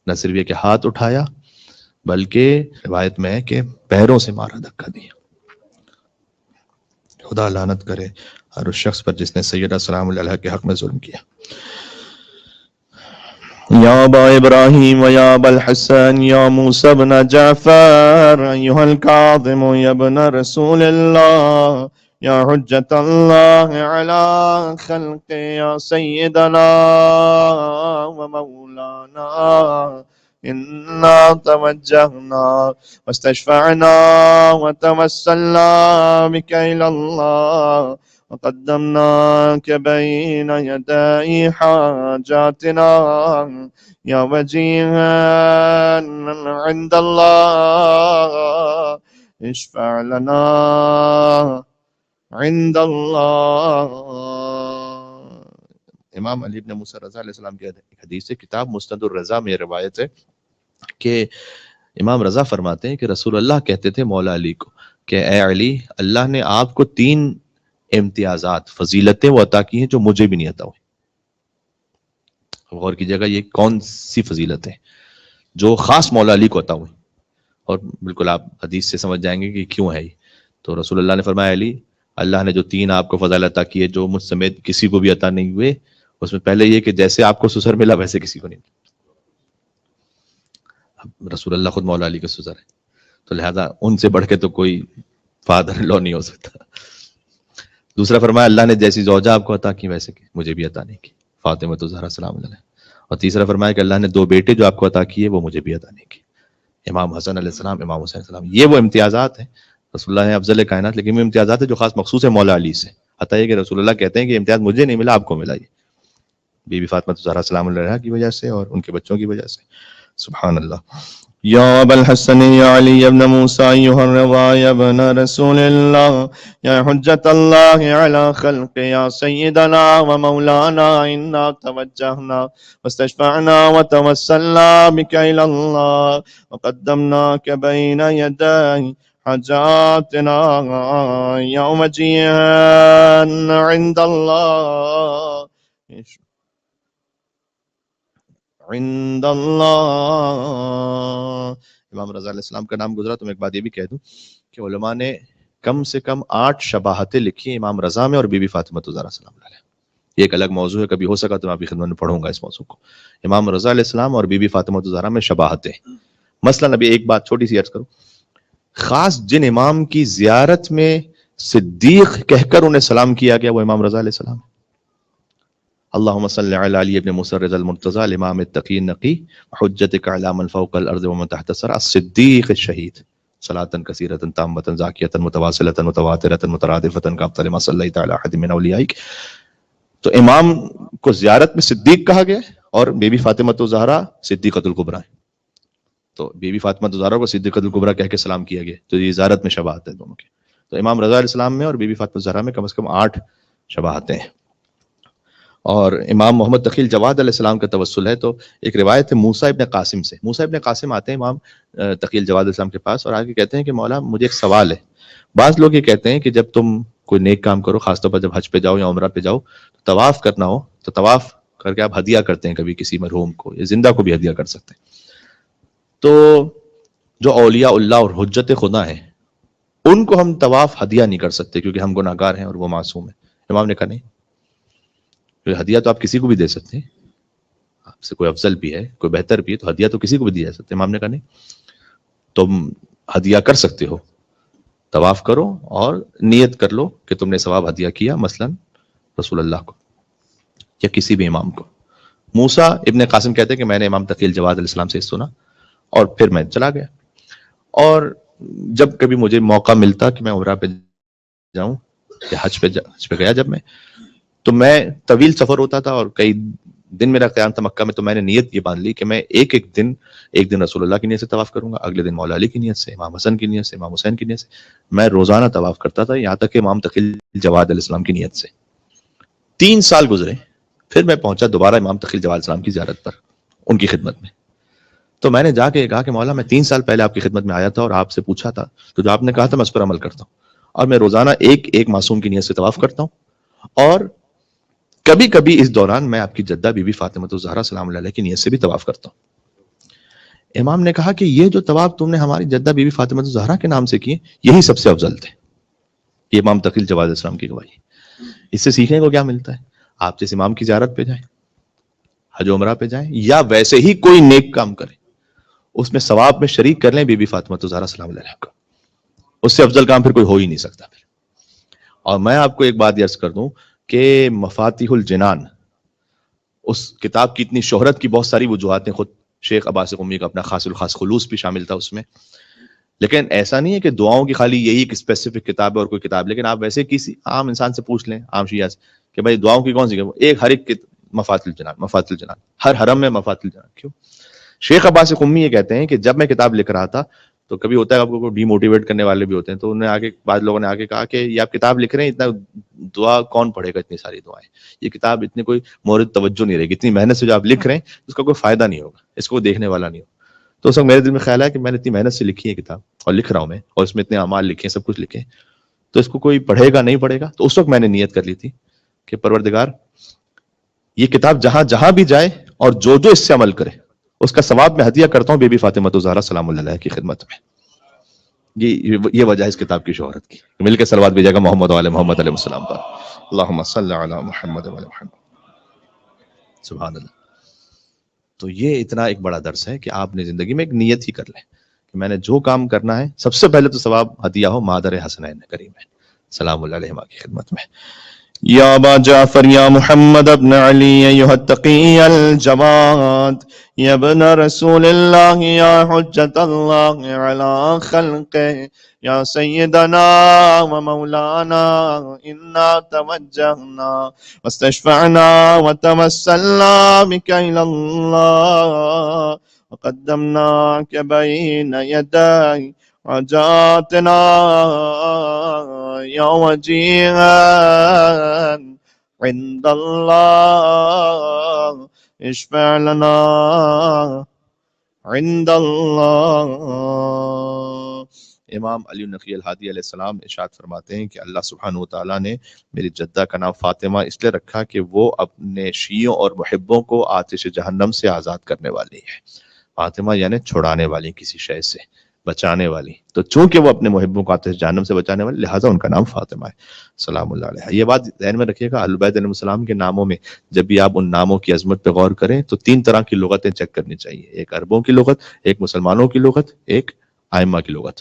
نہ صرف یہ کہ ہاتھ اٹھایا بلکہ روایت میں ہے کہ پیروں سے مارا دھکا دیا. خدا لعنت کرے ہر اس شخص پر جس نے سیدہ سلام اللہ علیہ کے حق میں ظلم کیا. یا ابا ابراہیم یا ابا الحسن یا موسیٰ بن جعفر ایہا الکاظم یا ابن رسول اللہ یا حجت اللہ علی خلق یا سیدنا و مولانا انا توجہنا واستشفعنا وتوسلنا بک الی اللہ وقدمناك بين يدي حاجاتنا يا وجيها عند الله اشفع لنا عند الله. امام علی بن موسیٰ رضا علیہ السلام کی حدیث ہے، کتاب مسند الرضا میں روایت ہے کہ امام رضا فرماتے ہیں کہ رسول اللہ کہتے تھے مولا علی کو کہ اے علی، اللہ نے آپ کو 3 امتیازات، فضیلتیں وہ عطا کی ہیں جو مجھے بھی نہیں عطا ہوئی. غور کیجیے گا یہ کون سی فضیلتیں جو خاص مولا علی کو عطا ہوئی، اور بالکل آپ حدیث سے سمجھ جائیں گے کہ کیوں ہے یہ. تو رسول اللہ نے فرمایا علی، اللہ نے جو 3 آپ کو فضائل عطا کیے جو مجھ سمیت کسی کو بھی عطا نہیں ہوئے، اس میں پہلے یہ کہ جیسے آپ کو سسر ملا ویسے کسی کو نہیں ملا. اب رسول اللہ خود مولا علی کے سسر ہے، تو لہذا ان سے بڑھ کے تو کوئی فادر لو نہیں ہو سکتا. دوسرا فرمایا اللہ نے جیسی زوجہ آپ کو عطا کی ویسے کی مجھے بھی عطا نہیں کی، فاطمہ الزہرا سلام اللہ علیہ. اور تیسرا فرمایا کہ اللہ نے 2 بیٹے جو آپ کو عطا کیے وہ مجھے بھی عطا نہیں کی، امام حسن علیہ السلام، امام حسین علیہ السلام. یہ وہ امتیازات ہیں. رسول اللہ افضل کائنات، لیکن وہ امتیازات ہیں جو خاص مخصوص ہے مولا علی سے. حتیٰ یہ کہ رسول اللہ کہتے ہیں کہ امتیاز مجھے نہیں ملا، آپ کو ملا. یہ بی بی فاطمہ الزہرا سلام اللہ علیہ کی وجہ سے اور ان کے بچوں کی وجہ سے. سبحان اللہ. یا ابا الحسن یا علی ابن موسیٰ ایہا الرضا یا ابن رسول اللہ یا حجت اللہ علی خلق یا سیدنا و مولانا انا توجہنا واستشفعنا وتوسلنا بک الی اللہ وقدمناک بین یدی حاجاتنا یوم جیان عند اللہ عند اللہ. امام رضا علیہ السلام کا نام گزرا تو میں ایک بات یہ بھی کہہ دوں کہ علماء نے کم سے کم 8 شباہتیں لکھی امام رضا میں اور بی بی فاطمہ الزہرا سلام اللہ علیہ. یہ ایک الگ موضوع ہے، کبھی ہو سکا تو میں آپ کی خدمت میں پڑھوں گا اس موضوع کو. امام رضا علیہ السلام اور بی بی فاطمہ الزہرا میں شباہتیں. مثلا ابھی ایک بات چھوٹی سی عرض کروں، خاص جن امام کی زیارت میں صدیق کہہ کر انہیں سلام کیا گیا وہ امام رضا علیہ السلام. اللہم صلی علی علی ابن موسیٰ رضا المرتضی الامام التقی النقی حجتک علی من فوق الارض ومن تحت الثری الصدیق الشہید صلاۃ کثیرۃ تامۃ زاکیۃ متواصلۃ متواترۃ مترادفۃ کافضل ما صلیت علی احد من اولیائک. تو امام کو زیارت میں صدیق کہا گیا اور بی بی فاطمہ الزہرا صدیقۃ الکبریٰ ہے. تو بی بی فاطمہ الزہرا کو صدیقۃ الکبریٰ کہہ کے سلام کیا گیا. تو یہ زیارت میں شباہت ہے دونوں کی. تو امام رضا علیہ السلام میں اور بی بی فاطمہ الزہرا میں کم از کم 8 شباہتیں ہیں. اور امام محمد تقی الجواد علیہ السلام کا توسل ہے. تو ایک روایت ہے موسیٰ ابن قاسم سے. موسیٰ ابن قاسم آتے ہیں امام تقی الجواد علیہ السلام کے پاس اور آگے کہتے ہیں کہ مولا مجھے ایک سوال ہے. بعض لوگ یہ کہتے ہیں کہ جب تم کوئی نیک کام کرو، خاص طور پر جب حج پہ جاؤ یا عمرہ پہ جاؤ، تو طواف کرنا ہو تو طواف کر کے آپ ہدیہ کرتے ہیں کبھی کسی مرحوم کو یا زندہ کو بھی ہدیہ کر سکتے ہیں. تو جو اولیاء اللہ اور حجت خدا ہیں ان کو ہم طواف ہدیہ نہیں کر سکتے کیونکہ ہم گناہ گار ہیں اور وہ معصوم ہیں. امام نے کہا نہیں، ہدیہ تو آپ کسی کو بھی دے سکتے ہیں، آپ سے کوئی افضل بھی ہے کوئی بہتر بھی ہے تو ہدیہ تو کسی کو بھی دیا جا سکتا ہے. امام نے کہا نہیں، تم ہدیہ کر سکتے ہو، طواف کرو اور نیت کر لو کہ تم نے ثواب ہدیہ کیا مثلا رسول اللہ کو یا کسی بھی امام کو. موسیٰ ابن قاسم کہتے ہیں کہ میں نے امام تقی الجواد علیہ السلام سے سنا اور پھر میں چلا گیا. اور جب کبھی مجھے موقع ملتا کہ میں عمرہ پہ جاؤں یا حج پہ گیا جب تو میں طویل سفر ہوتا تھا اور کئی دن میرا قیام تھا مکہ میں، تو میں نے نیت یہ باندھ لی کہ میں ایک دن رسول اللہ کی نیت سے طواف کروں گا، اگلے دن مولا علی کی نیت سے، امام حسن کی نیت سے، امام حسین کی نیت سے. میں روزانہ طواف کرتا تھا یہاں تک کہ امام تقی الجواد علیہ السلام کی نیت سے. 3 سال گزرے، پھر میں پہنچا دوبارہ امام تقی الجواد علیہ السلام کی زیارت پر ان کی خدمت میں. تو میں نے جا کے کہا کہ مولا میں 3 سال پہلے آپ کی خدمت میں آیا تھا اور آپ سے پوچھا تھا تو جو آپ نے کہا تھا میں اس پر عمل کرتا ہوں اور میں روزانہ ایک معصوم کی نیت سے طواف کرتا ہوں اور کبھی کبھی اس دوران میں آپ کی جدہ بی بی فاطمہ الزہرا سلام اللہ علیہ کی نیت سے بھی طواف کرتا ہوں. امام نے کہا کہ یہ جو طواف تم نے ہماری جدہ بی بی فاطمہ الزہرا کے نام سے کیے یہی سب سے افضل تھے. یہ امام تقی الجواد علیہ السلام کی گواہی. اس سے سیکھنے کو کیا ملتا ہے؟ آپ جس امام کی زیارت پہ جائیں، حج و عمرہ پہ جائیں، یا ویسے ہی کوئی نیک کام کریں، اس میں ثواب میں شریک کر لیں بی بی فاطمہ الزہرا سلام اللہ علیہا کو. اس سے افضل کام پھر کوئی ہو ہی نہیں سکتا پھر. اور میں آپ کو ایک بات عرض کر دوں کہ مفاتیح الجنان اس کتاب کی اتنی شہرت کی بہت ساری وجوہات ہیں. خود شیخ عباس قمی کا اپنا خاص الخاص خلوص بھی شامل تھا اس میں. لیکن ایسا نہیں ہے کہ دعاؤں کی خالی یہی ایک اسپیسیفک کتاب ہے اور کوئی کتاب. لیکن آپ ویسے کسی عام انسان سے پوچھ لیں، عام شیعہ سے، کہ بھائی دعاؤں کی کون سی ایک ہر ایک مفاتیح الجنان، مفاتیح الجنان، ہر حرم میں مفاتیح الجنان. کیوں؟ شیخ عباس قمی یہ کہتے ہیں کہ جب میں کتاب لکھ رہا تھا تو کبھی ہوتا ہے آپ کو ڈی موٹیویٹ کرنے والے بھی ہوتے ہیں، تو انہوں نے آگے بعض لوگوں نے آگے کہا کہ یہ آپ کتاب لکھ رہے ہیں، اتنا دعا کون پڑھے گا، اتنی ساری دعائیں، یہ کتاب اتنی کوئی مورد توجہ نہیں رہے گی، اتنی محنت سے جو آپ لکھ رہے ہیں اس کا کوئی فائدہ نہیں ہوگا، اس کو دیکھنے والا نہیں ہوگا. تو اس وقت میرے دل میں خیال ہے کہ میں نے اتنی محنت سے لکھی ہے کتاب اور لکھ رہا ہوں میں، اور اس میں اتنے اعمال لکھے ہیں، سب کچھ لکھے، تو اس کو کوئی پڑھے گا نہیں پڑھے گا. تو اس وقت میں نے نیت کر لی تھی کہ پروردگار یہ کتاب جہاں جہاں بھی جائے اور جو جو اس سے عمل کرے اس کا ثواب میں ہدیہ کرتا ہوں بی بی فاطمہ الزہرا سلام اللہ علیہا کی خدمت میں. یہ وجہ ہے اس کتاب کی شہرت کی. مل کے صلوات بھیجیے گا محمد وعلی محمد علیہ السلام پر. اللہم صلی علی محمد وعلی محمد. سبحان اللہ. تو یہ اتنا ایک بڑا درس ہے کہ آپ نے زندگی میں ایک نیت ہی کر لیں کہ میں نے جو کام کرنا ہے سب سے پہلے تو ثواب ہدیہ ہو مادر حسنین کریم ہے سلام اللہ علیہما کی خدمت میں. یا ابا جعفر یا محمد ابن علی ایھا التقی الجواد یا ابن رسول اللہ یا حجت اللہ علی خلقہ یا سیدنا و مولانا انا توجہنا واستشفعنا وتوسلنا بک الی اللہ وقدمناک بین یدی حاجاتنا یا وجیہا عند اللہ اشفع لنا عند اللہ. امام علی النقی الہادی علیہ السلام ارشاد فرماتے ہیں کہ اللہ سبحانہ وتعالیٰ نے میری جدہ کا نام فاطمہ اس لیے رکھا کہ وہ اپنے شیعوں اور محبوں کو آتش جہنم سے آزاد کرنے والی ہے. فاطمہ یعنی چھڑانے والی، کسی شے سے بچانے والی. تو چونکہ وہ اپنے محبوں کو آتش جہنم سے بچانے والی لہٰذا ان کا نام فاطمہ ہے سلام اللہ علیہ. یہ بات ذہن میں رکھیے گا، اہل بیت علیہ السلام کے ناموں میں جب بھی آپ ان ناموں کی عظمت پہ غور کریں تو 3 طرح کی لغتیں چیک کرنی چاہیے. ایک عربوں کی لغت، ایک مسلمانوں کی لغت، ایک ائمہ کی لغت.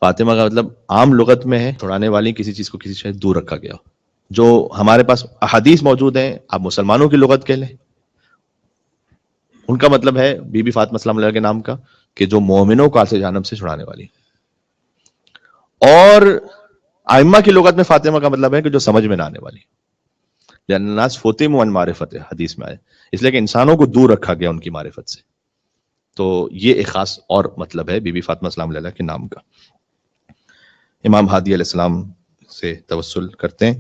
فاطمہ کا مطلب عام لغت میں ہے چھڑانے والی، کسی چیز کو کسی سے دور رکھا گیا. جو ہمارے پاس احادیث موجود ہیں آپ مسلمانوں کی لغت کہہ لیں، ان کا مطلب ہے بی بی فاطمہ سلام اللہ کے نام کا کہ جو مومنوں کو آتش جہنم سے چھڑانے والی. اور ائمہ کی لغت میں فاطمہ کا مطلب ہے کہ جو سمجھ میں نہ آنے والی. لأن الناس فطموا عن معرفت حدیث میں آئے، اس لیے کہ انسانوں کو دور رکھا گیا ان کی معرفت سے. تو یہ ایک خاص اور مطلب ہے بی بی فاطمہ سلام اللہ کے نام کا. امام ہادی علیہ السلام سے توسل کرتے ہیں.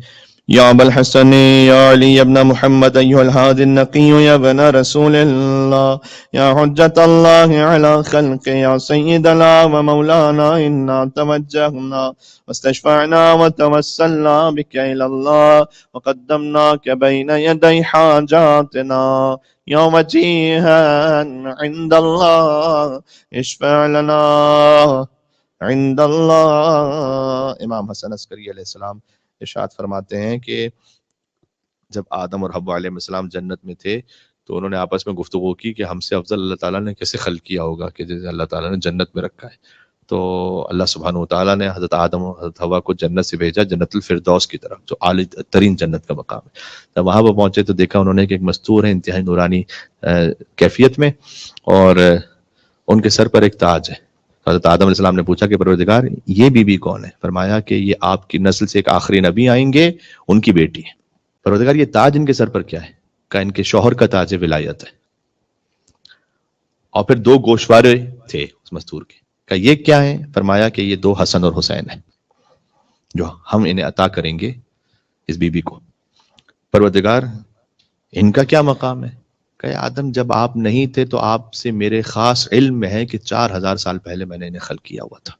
یا ابا الحسن یا علی ابن محمد ایھا الہادی النقی یا ابن رسول اللہ یا حجت اللہ علی خلق یا سیدنا و مولانا انا توجہنا واستشفعنا وتوسلنا بک الی اللہ وقدمناک بین یدی حاجاتنا یا وجیہا عند اللہ اشفع لنا عند اللہ. امام حسن عسکری علیہ السلام ارشاد فرماتے ہیں کہ جب آدم اور حوا علیہ السلام جنت میں تھے تو انہوں نے آپس میں گفتگو کی کہ ہم سے افضل اللہ تعالیٰ نے کیسے خلق کیا ہوگا کہ جیسے اللہ تعالیٰ نے جنت میں رکھا ہے. تو اللہ سبحانہ وتعالیٰ نے حضرت آدم اور حضرت حوا کو جنت سے بھیجا جنت الفردوس کی طرف جو اعلی ترین جنت کا مقام ہے. جب وہاں پر پہنچے تو دیکھا انہوں نے کہ ایک مستور ہے انتہائی نورانی کیفیت میں، اور ان کے سر پر ایک تاج ہے. حضرت آدم علیہ السلام نے پوچھا کہ پروردگار یہ بی بی کون ہے؟ فرمایا کہ یہ آپ کی نسل سے ایک آخری نبی آئیں گے، ان کی بیٹی ہے. پروردگار یہ تاج ان کے سر پر کیا ہے؟ کہ ان کے شوہر کا تاج ولایت ہے. اور پھر 2 گوشوارے تھے اس مستور کے، کہ یہ کیا ہے؟ فرمایا کہ یہ 2 حسن اور حسین ہیں جو ہم انہیں عطا کریں گے اس بی بی کو. پروردگار ان کا کیا مقام ہے؟ کہ آدم جب آپ نہیں تھے تو آپ سے میرے خاص علم میں ہے کہ 4000 سال پہلے میں نے انہیں خلق کیا ہوا تھا.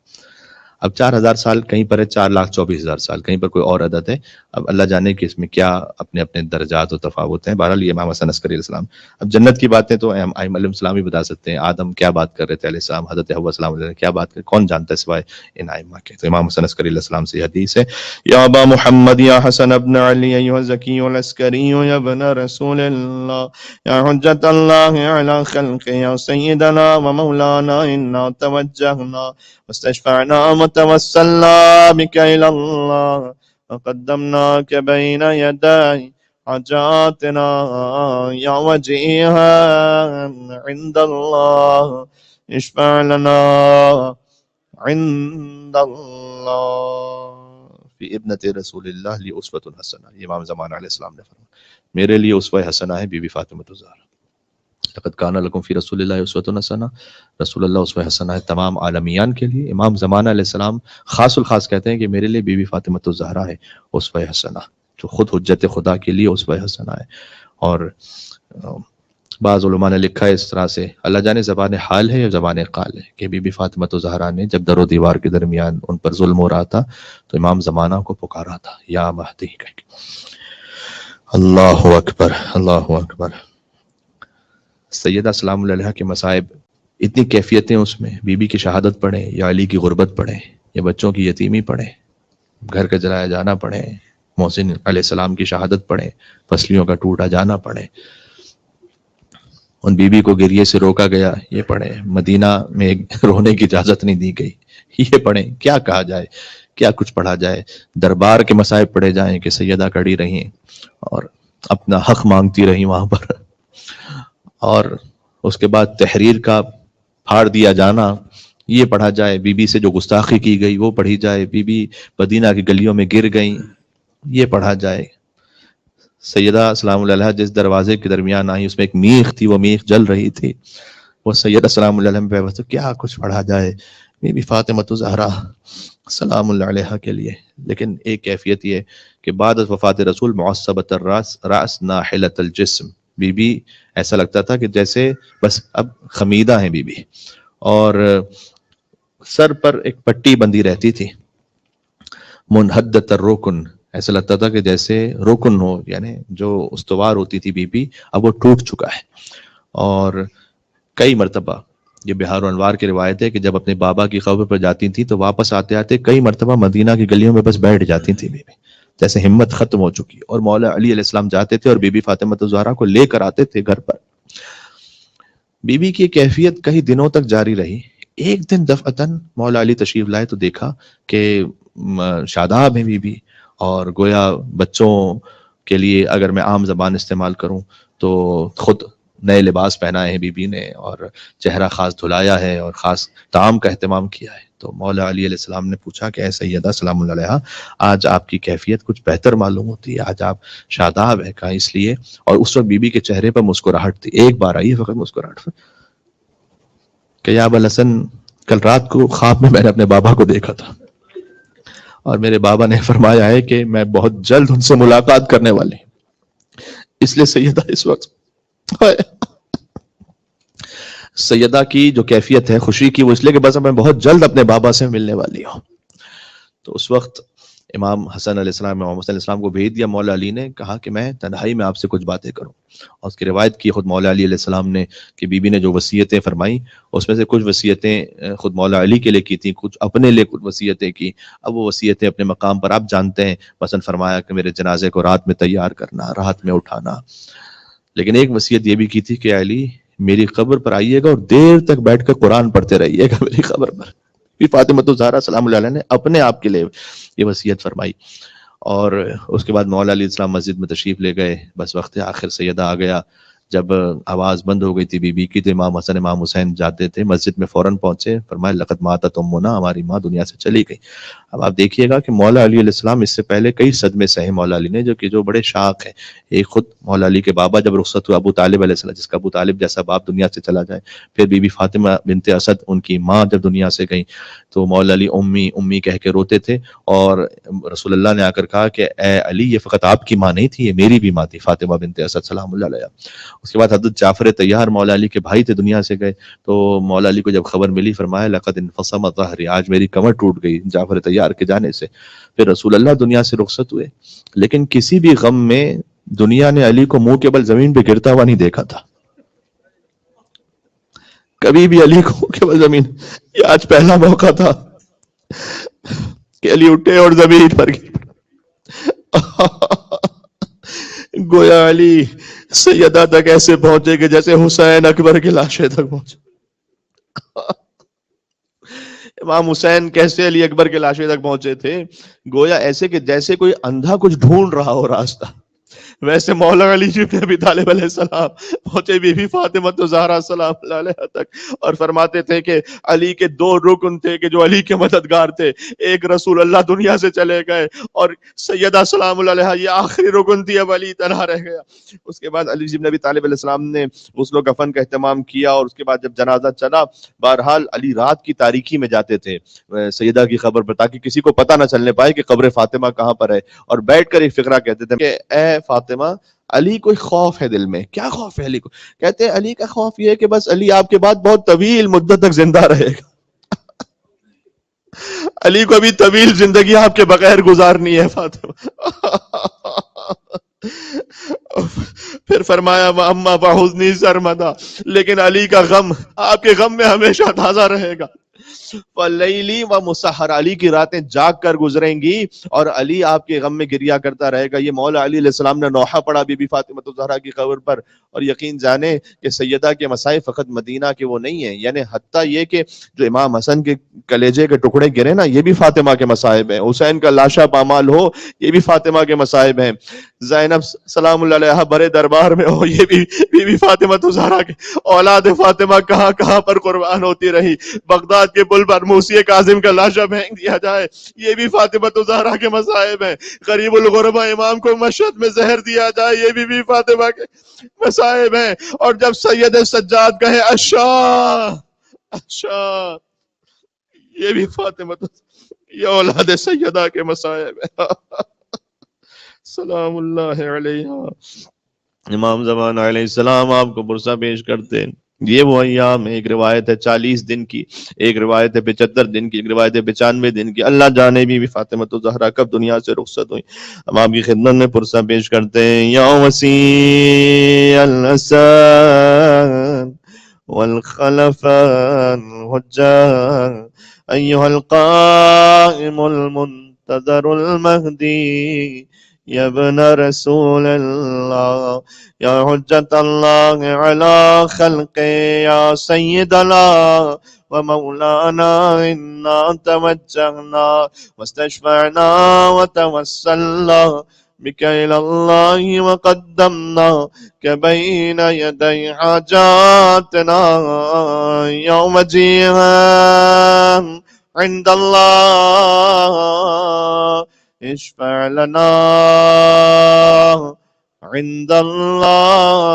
اب 4000 سال کہیں پر ہے 4,24,000 سال، کہیں پر کوئی اور عدد ہے. اب اللہ جانے کہ اس میں کیا اپنے اپنے درجات و تفاوت ہیں. بہرحال یہ امام حسن عسکری علیہ السلام. اب جنت کی باتیں تو ائمہ علیہ السلام ہی بتا سکتے ہیں. آدم کیا بات کر رہے تھے علیہ السلام، حضرت حوا السلام علیہ کیا بات کر، کون جانتا ہے سوائے ان ائمہ کے. تو امام حسن عسکری علیہ السلام سے یہ حدیث ہے، یا ابا محمد یا حسن ابن علی ایھا الزکی العسکری یا ابن رسول اللہ یا حجۃ اللہ علی خلقہ یا سیدنا و مولانا انا توجہنا واستشفعنا وتوسلنا بک الی اللہ وقدمناک بین یدی حاجاتنا یا وجیہا عند اللہ اشفع لنا عند اللہ فی ابنۃ رسول اللہ لی اسوۃ حسنہ. یہ امام زمانہ علیہ السلام نے فرمایا میرے لیے اسوہ حسنہ ہے بی بی فاطمہ الزہرا. لقد کان لکم فی رسول اللہ اسوۃ حسنہ، رسول اللہ اسوہ حسنہ ہے تمام عالمیان کے لیے. امام زمانہ علیہ السلام خاص الخاص کہتے ہیں کہ میرے لیے بی بی فاطمہ الزہرا ہے اسوہ حسنہ، جو خود حجت خدا کے لیے اسوہ حسنہ ہے. اور بعض علماء نے لکھا ہے اس طرح سے، اللہ جانے زبان حال ہے یا زبان قال ہے، کہ بی بی فاطمہ الزہرا نے جب در و دیوار کے درمیان ان پر ظلم ہو رہا تھا تو امام زمانہ کو پکارا تھا یا مہدی کہہ کے. اللہ اکبر اللہ اکبر. سیدہ سلام اللہ علیہ کے مصائب، اتنی کیفیتیں اس میں. بی بی کی شہادت پڑھیں یا علی کی غربت پڑھیں یا بچوں کی یتیمی پڑھیں، گھر کا جلایا جانا پڑھیں، محسن علیہ السلام کی شہادت پڑھیں، پسلیوں کا ٹوٹا جانا پڑھیں، ان بی بی کو گریے سے روکا گیا یہ پڑھیں، مدینہ میں رونے کی اجازت نہیں دی گئی یہ پڑھیں. کیا کہا جائے، کیا کچھ پڑھا جائے. دربار کے مصائب پڑھے جائیں کہ سیدہ کڑی رہیں اور اپنا حق مانگتی رہیں وہاں پر، اور اس کے بعد تحریر کا پھاڑ دیا جانا یہ پڑھا جائے. بی بی سے جو گستاخی کی گئی وہ پڑھی جائے. بی بی مدینہ کی گلیوں میں گر گئیں یہ پڑھا جائے. سیدہ سلام اللہ علیہ جس دروازے کے درمیان آئی اس میں ایک میخ تھی، وہ میخ جل رہی تھی، وہ سیدہ سلام اللہ علیہ پہ تو کیا کچھ پڑھا جائے بی بی فاطمہ الزہرا سلام اللہ علیہ کے لیے. لیکن ایک کیفیت یہ کہ بعد از وفات رسول معصبۃ الراس ناحلۃ الجسم، بی بی ایسا لگتا تھا کہ جیسے بس اب خمیدہ ہیں بی بی، اور سر پر ایک پٹی بندھی رہتی تھی. منحدۃ الرکن، ایسا لگتا تھا کہ جیسے رکن ہو، یعنی جو استوار ہوتی تھی بی بی اب وہ ٹوٹ چکا ہے. اور کئی مرتبہ یہ بہار و انوار کی روایت ہے کہ جب اپنے بابا کی قبر پر جاتی تھی تو واپس آتے آتے کئی مرتبہ مدینہ کی گلیوں میں بس بیٹھ جاتی تھی بی بی، جیسے ہمت ختم ہو چکی. اور مولا علی علیہ السلام جاتے تھے اور بی بی فاطمہ الزہرا کو لے کر آتے تھے گھر پر. بی بی کی کیفیت کئی دنوں تک جاری رہی. ایک دن دفعتاً مولا علی تشریف لائے تو دیکھا کہ شاداب ہیں بی بی، اور گویا بچوں کے لیے اگر میں عام زبان استعمال کروں تو خود نئے لباس پہنائے ہیں بی بی نے، اور چہرہ خاص دھلایا ہے اور خاص طعام کا اہتمام کیا ہے. تو مولا علی علیہ السلام نے پوچھا کہ اے سیدہ سلام اللہ علیہ، آج آپ کی کیفیت کچھ بہتر معلوم ہوتی ہے، آج آپ شاداب ہے. کہا اس لیے، اور اس وقت بی بی کے چہرے پر مسکراہٹ تھی. ایک بار آئی فقط مسکراہٹ کہ یا ابوالحسن کل رات کو خواب میں نے اپنے بابا کو دیکھا تھا اور میرے بابا نے فرمایا ہے کہ میں بہت جلد ان سے ملاقات کرنے والی ہوں، اس لیے سیدہ اس وقت سیدہ کی جو کیفیت ہے خوشی کی وہ اس لیے کہ بس میں بہت جلد اپنے بابا سے ملنے والی ہوں. تو اس وقت امام حسن علیہ السلام امام حسن علیہ السلام کو بھیج دیا. مولا علی نے کہا کہ میں تنہائی میں آپ سے کچھ باتیں کروں، اور اس کی روایت کی خود مولا علی علیہ السلام نے کہ بی بی نے جو وصیتیں فرمائی اس میں سے کچھ وصیتیں خود مولا علی کے لیے کی تھیں، کچھ اپنے لیے کچھ وصیتیں کی. اب وہ وصیتیں اپنے مقام پر آپ جانتے ہیں، مثلا فرمایا کہ میرے جنازے کو رات میں تیار کرنا، رات میں اٹھانا. لیکن ایک وصیت یہ بھی کی تھی کہ علی میری قبر پر آئیے گا اور دیر تک بیٹھ کر قرآن پڑھتے رہیے گا میری قبر پر. فاطمہ الزہرا سلام اللہ علیہ نے اپنے آپ کے لیے یہ وصیت فرمائی. اور اس کے بعد مولا علیہ السلام مسجد میں تشریف لے گئے. بس وقت آخر سیدہ آ گیا. جب آواز بند ہو گئی تھی بی بی کی تو امام حسن امام حسین جاتے تھے مسجد میں، فوراً پہنچے، فرمایا لقد ماتت امنا، ہماری ماں دنیا سے چلی گئی. اب آپ دیکھیے گا کہ مولا علی علیہ السلام اس سے پہلے کئی صدمے سہے مولا علی نے، جو بڑے شاق ہیں. ایک خود مولا علی کے بابا جب رخصت ہوا ابو طالب علیہ السلام، جس کا ابو طالب جیسا باپ دنیا سے چلا جائے، پھر بی بی فاطمہ بنت اسد ان کی ماں جب دنیا سے گئی تو مولا علی امی امی کہہ کے روتے تھے. اور رسول اللہ نے آ کر کہا کہ اے علی یہ فقط آپ کی ماں نہیں تھی، یہ میری بھی ماں تھی، فاطمہ بنت اسد سلام اللہ علیہ. اس کے بعد حضرت جعفر طیار مولا علی کے بھائی تھے، دنیا سے گئے، تو مولا علی کو جب خبر ملی فرمایا لقد انفصم ظہری، آج میری کمر ٹوٹ گئی جعفر طیار کے جانے سے۔ پھر رسول اللہ دنیا سے رخصت ہوئے، لیکن کسی بھی غم میں دنیا نے علی کو منہ کے بل زمین پہ گرتا ہوا نہیں دیکھا تھا، کبھی بھی علی کو منہ کے بل زمین، یہ آج پہلا موقع تھا کہ علی اٹھے اور زمین پر گر گویا علی سیدہ تک ایسے پہنچے کہ جیسے حسین اکبر کے لاشے تک پہنچے۔ امام حسین کیسے علی اکبر کے لاشے تک پہنچے تھے؟ گویا ایسے کہ جیسے کوئی اندھا کچھ ڈھونڈ رہا ہو راستہ، ویسے مولا علی بن ابی طالب علیہ السلام پہنچے بی بی فاطمہ الزہرا سلام اللہ علیہا تک، اور فرماتے تھے کہ علی کے دو رکن تھے کہ جو علی کے مددگار تھے، ایک رسول اللہ دنیا سے چلے گئے اور سیدہ سلام اللہ علیہا یہ آخری رکن تھی، اب علی تنہا رہ گیا۔ اس کے بعد علی بن ابی طالب علیہ السلام نے غسل و کفن کا اہتمام کیا، اور اس کے بعد جب جنازہ چلا، بہرحال علی رات کی تاریکی میں جاتے تھے سیدہ کی خبر پر، تاکہ کسی کو پتہ نہ چلنے پائے کہ قبر فاطمہ کہاں پر ہے، اور بیٹھ کر ایک فقرہ کہتے تھے کہ اے فاطمہ، علی کوئی خوف ہے دل میں؟ کیا خوف ہے علی کو؟ کہتے ہیں علی کا خوف یہ ہے کہ بس علی آپ کے بعد بہت طویل مدت تک زندہ رہے گا، علی کو ابھی طویل زندگی آپ کے بغیر گزارنی ہے فاطمہ۔ پھر فرمایا اما بحزنی سرمدا، لیکن علی کا غم آپ کے غم میں ہمیشہ تازہ رہے گا۔ فلیلی و مسحر، علی کی راتیں جاگ کر گزریں گی اور علی آپ کے غم میں گریا کرتا رہے گا۔ یہ مولا علی علیہ السلام نے نوحہ پڑھا بی بی فاطمہ الزہرا کی قبر پر، اور یقین جانے کہ سیدہ کے مصائب فقط مدینہ کے وہ نہیں ہیں، یعنی حتیٰ یہ کہ جو امام حسن کے کلیجے کے ٹکڑے گرے نا، یہ بھی فاطمہ کے مصائب ہیں، حسین کا لاشا پامال ہو، یہ بھی فاطمہ کے مصائب ہیں، زینب سلام اللہ علیہا برے دربار میں ہو، یہ بھی بی بی فاطمہ الزہرا کے اولاد فاطمہ کہاں کہاں پر قربان ہوتی رہی، بغداد کے پل پر موسی کاظم کا لاشا پھینک دیا جائے، یہ بھی فاطمہ الزہرا کے مصائب ہیں، غریب الغربا امام کو مشہد میں زہر دیا جائے، یہ بھی فاطمہ کے مصائب ہیں، اور جب سید سجاد کہے اشاء اشاء، یہ بھی فاطمہ، یہ اولاد سیدہ کے مصائب ہیں۔ سلام اللہ علیہ۔ امام زمان علیہ السلام آپ کو برسہ پیش کرتے ہیں۔ یہ وہ ایام، ایک روایت ہے 40 دن کی، ایک روایت ہے 75 دن کی، ایک روایت ہے 95 دن کی، اللہ جانے بھی فاطمہ الزہرا کب دنیا سے رخصت ہوئی۔ ہم آپ کی خدمت میں پرسہ پیش کرتے ہیں۔ یا وسیع الحسن والخلفان حجان ایہا القائم المنتظر المہدی یا ابن رسول اللہ یا حجت اللہ علی خلق یا سیدنا ومولانا انا توجہنا واستشفعنا وتوسلنا بك إلى الله وقدمناك بين يدي حاجاتنا يوم جيها عند الله اشفع لنا عند الله